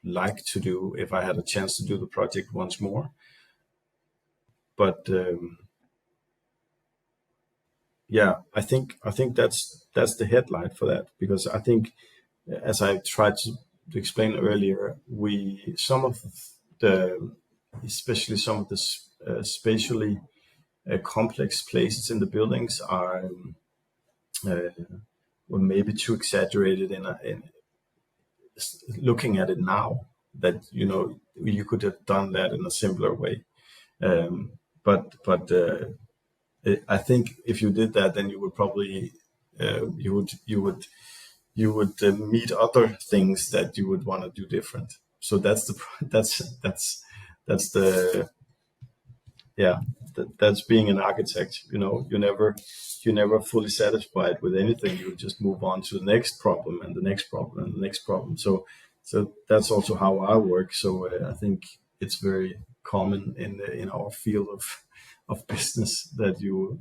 like to do if I had a chance to do the project once more. But I think that's the headline for that, because I think, as I tried to explain earlier, especially some of the spatially complex places in the buildings are were maybe too exaggerated in looking at it now, that you could have done that in a simpler way. But I think if you did that, then you would probably you would meet other things that you would want to do different. So that's the that's being an architect. You're never fully satisfied with anything. You just move on to the next problem and the next problem and the next problem. So that's also how I work. So I think it's very common in our field of business that you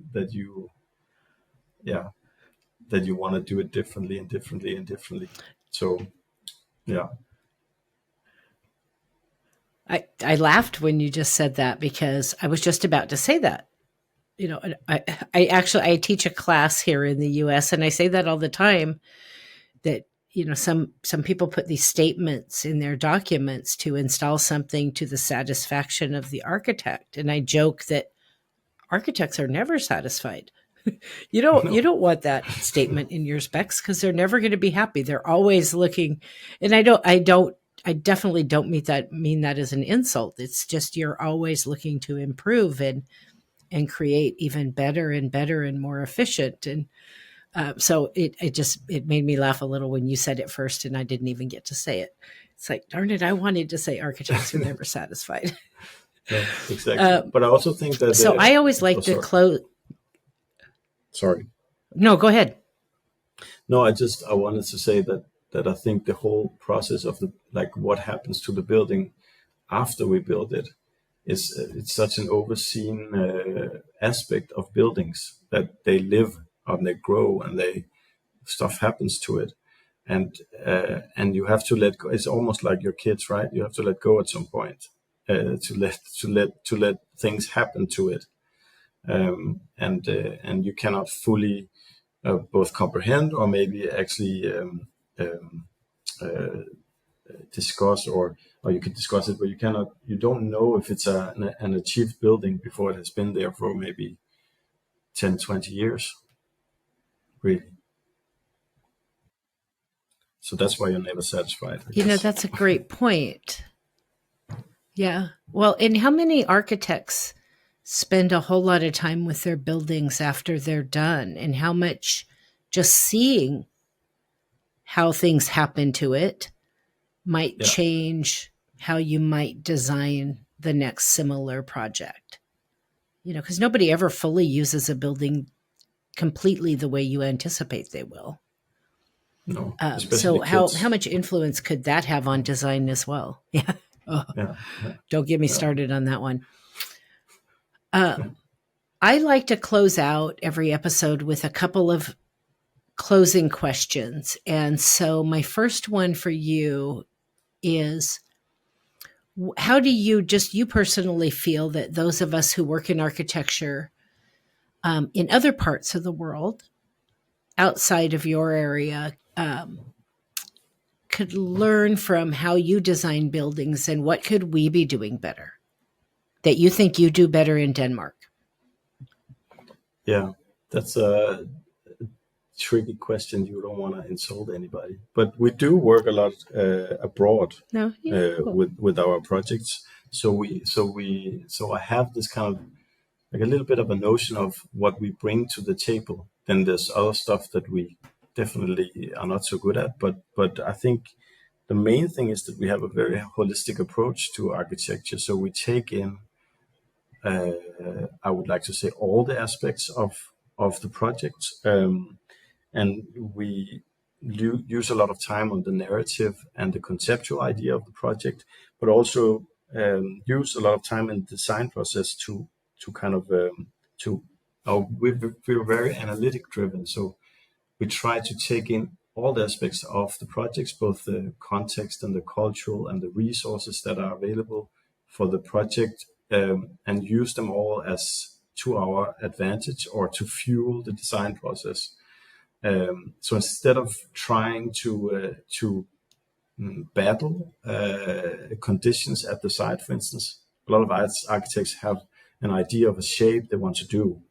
want to do it differently and differently and differently. So yeah. I laughed when you just said that, because I was just about to say that. I teach a class here in the US, and I say that all the time, that, some people put these statements in their documents to install something to the satisfaction of the architect. And I joke that architects are never satisfied. You don't want that statement in your specs, because they're never going to be happy. They're always looking, and I definitely don't mean that as an insult. It's just, you're always looking to improve and create even better and better and more efficient. And so it made me laugh a little when you said it first, and I didn't even get to say it. It's like, darn it, I wanted to say architects are never satisfied. Yeah, exactly. But I also think that. So I always like to close. Sorry. No, go ahead. No, I wanted to say that I think the whole process of what happens to the building after we build it it's such an overseen aspect of buildings, that they live and they grow and stuff happens to it, and you have to let go. It's almost like your kids, right? You have to let go at some point to let things happen to it, and you cannot fully both comprehend or maybe actually discuss, or you can discuss it, but you don't know if it's an achieved building before it has been there for maybe 10, 20 years, really. So that's why you're never satisfied, I guess. That's a great point. Yeah. Well, and how many architects spend a whole lot of time with their buildings after they're done, and how much just seeing how things happen to it might change how you might design the next similar project. Because nobody ever fully uses a building completely the way you anticipate they will. No. So how much influence could that have on design as well? Yeah. Oh, yeah. Don't get me started on that one. I like to close out every episode with a couple of closing questions. And so my first one for you is, how do you personally feel that those of us who work in architecture in other parts of the world outside of your area could learn from how you design buildings, and what could we be doing better that you think you do better in Denmark? Yeah, that's a tricky question. You don't want to insult anybody, but we do work a lot abroad with our projects. So I have this kind of like a little bit of a notion of what we bring to the table. Then there's other stuff that we definitely are not so good at, but I think the main thing is that we have a very holistic approach to architecture. So we take in, I would like to say, all the aspects of the project, and we use a lot of time on the narrative and the conceptual idea of the project, but also use a lot of time in the design process to kind of we're very analytic driven. So we try to take in all the aspects of the projects, both the context and the cultural and the resources that are available for the project, and use them all as to our advantage or to fuel the design process. So instead of trying to battle conditions at the site, for instance, a lot of architects have an idea of a shape they want to do,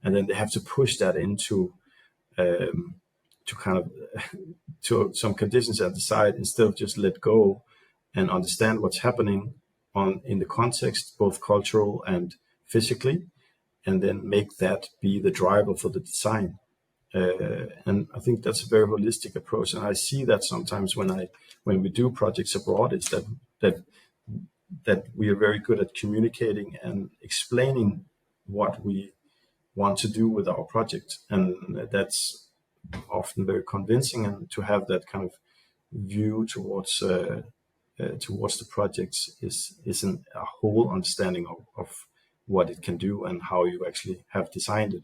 and then they have to push that into to kind of to some conditions at the site, instead of just let go and understand what's happening in the context, both cultural and physically, and then make that be the driver for the design. And I think that's a very holistic approach, and I see that sometimes when we do projects abroad, it's that we are very good at communicating and explaining what we want to do with our project, and that's often very convincing. And to have that kind of view towards the projects is a whole understanding of what it can do and how you actually have designed it.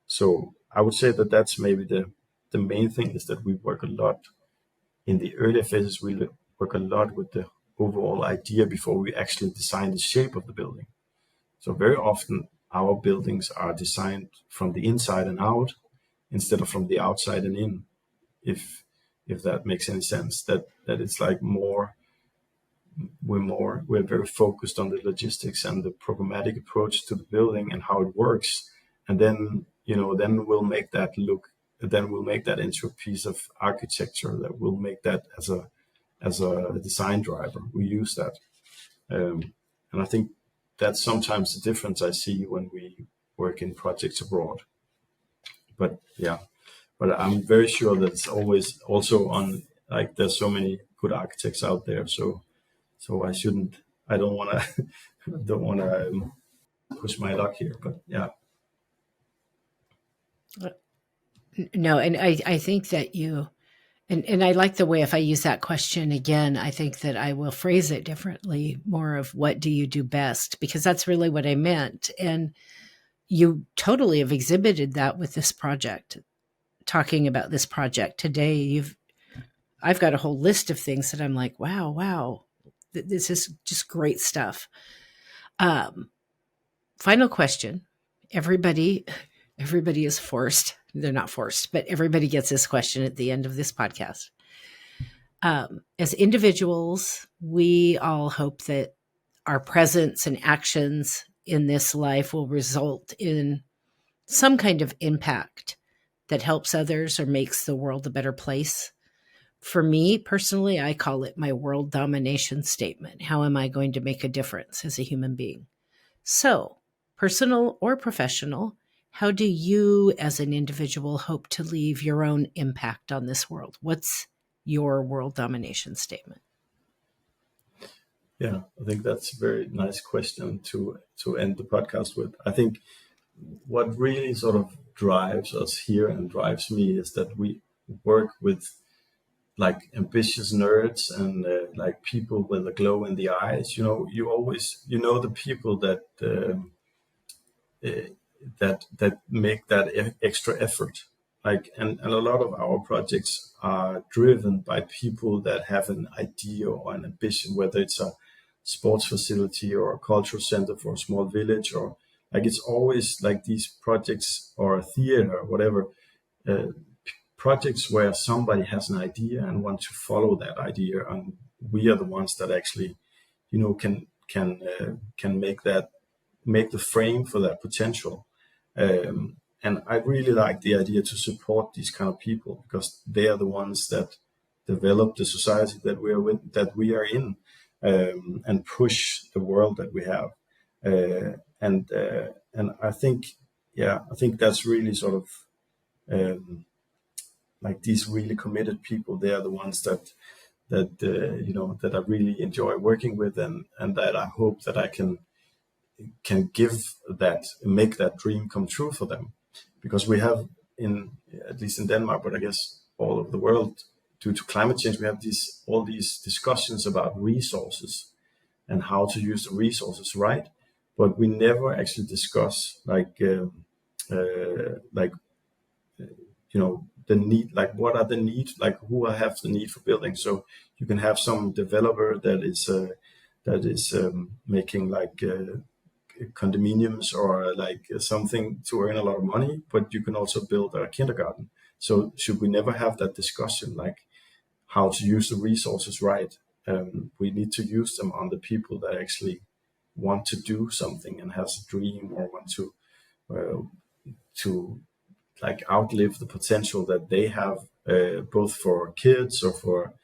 So I would say that that's maybe the main thing, is that we work a lot in the earlier phases. We work a lot with the overall idea before we actually design the shape of the building. So very often our buildings are designed from the inside and out instead of from the outside and in, if that makes any sense. That it's like we're very focused on the logistics and the programmatic approach to the building and how it works, and then we'll make that into a piece of architecture that will make that as a design driver. We use that, and I think that's sometimes the difference I see when we work in projects abroad. But I'm very sure that it's always also on, like, there's so many good architects out there, so I don't want to push my luck here, but yeah. No, and I think that you, and I like the way, if I use that question again, I think that I will phrase it differently, more of what do you do best, because that's really what I meant. And you totally have exhibited that with this project. Talking about this project today, I've got a whole list of things that I'm like, wow, this is just great stuff. Final question. Everybody is forced. They're not forced, but everybody gets this question at the end of this podcast. As individuals, we all hope that our presence and actions in this life will result in some kind of impact that helps others or makes the world a better place. For me personally, I call it my world domination statement. How am I going to make a difference as a human being? So, personal or professional, how do you as an individual hope to leave your own impact on this world? What's your world domination statement? Yeah, I think that's a very nice question to end the podcast with. I think what really sort of drives us here and drives me is that we work with like ambitious nerds and like people with a glow in the eyes. You always, the people that that make that extra effort. Like, and a lot of our projects are driven by people that have an idea or an ambition, whether it's a sports facility or a cultural center for a small village, or like, it's always like these projects or a theater or whatever, projects where somebody has an idea and want to follow that idea, and we are the ones that actually, can make the frame for that potential. And I really like the idea to support these kind of people, because they are the ones that develop the society that we are in, and push the world that we have. And I think that's really sort of like these really committed people. They are the ones that I really enjoy working with, and that I hope that I can make that dream come true for them. Because we have, at least in Denmark, but I guess all over the world, due to climate change, we have all these discussions about resources and how to use the resources right, but we never actually discuss the need, like what are the needs, like who have the need for building. So you can have some developer that is making like condominiums or like something to earn a lot of money, but you can also build a kindergarten. So should we never have that discussion, like how to use the resources right? We need to use them on the people that actually want to do something and has a dream, or want to like outlive the potential that they have, both for kids or for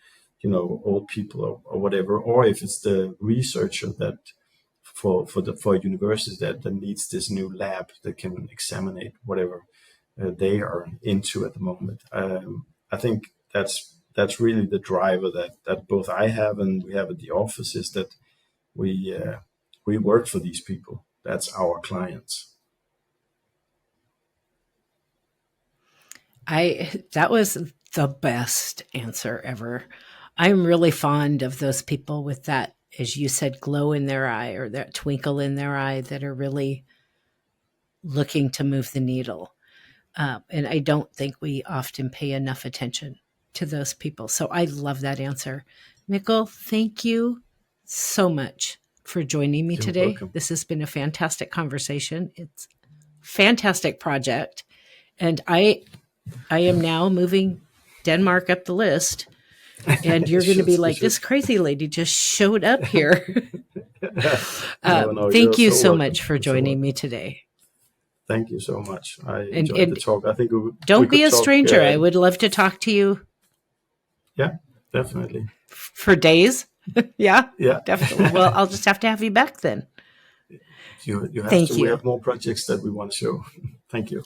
old people or whatever, or if it's the researcher that for a university that needs this new lab that can examine whatever they are into at the moment. I think that's really the driver that both I have and we have at the office, is that we work for these people. That's our clients. That was the best answer ever. I'm really fond of those people with that, as you said, glow in their eye or that twinkle in their eye that are really looking to move the needle. And I don't think we often pay enough attention to those people. So I love that answer. Mikkel, thank you so much for joining me today. Welcome. This has been a fantastic conversation. It's a fantastic project. And I am now moving Denmark up the list. And you're going to be like, this crazy lady just showed up here. Thank you so much for joining me today. Thank you so much. I enjoyed the talk. I think don't be a stranger. I would love to talk to you. Yeah, definitely. For days. Yeah, yeah, definitely. Well, I'll just have to have you back then. You have Thank to. you. We have more projects that we want to show. Thank you.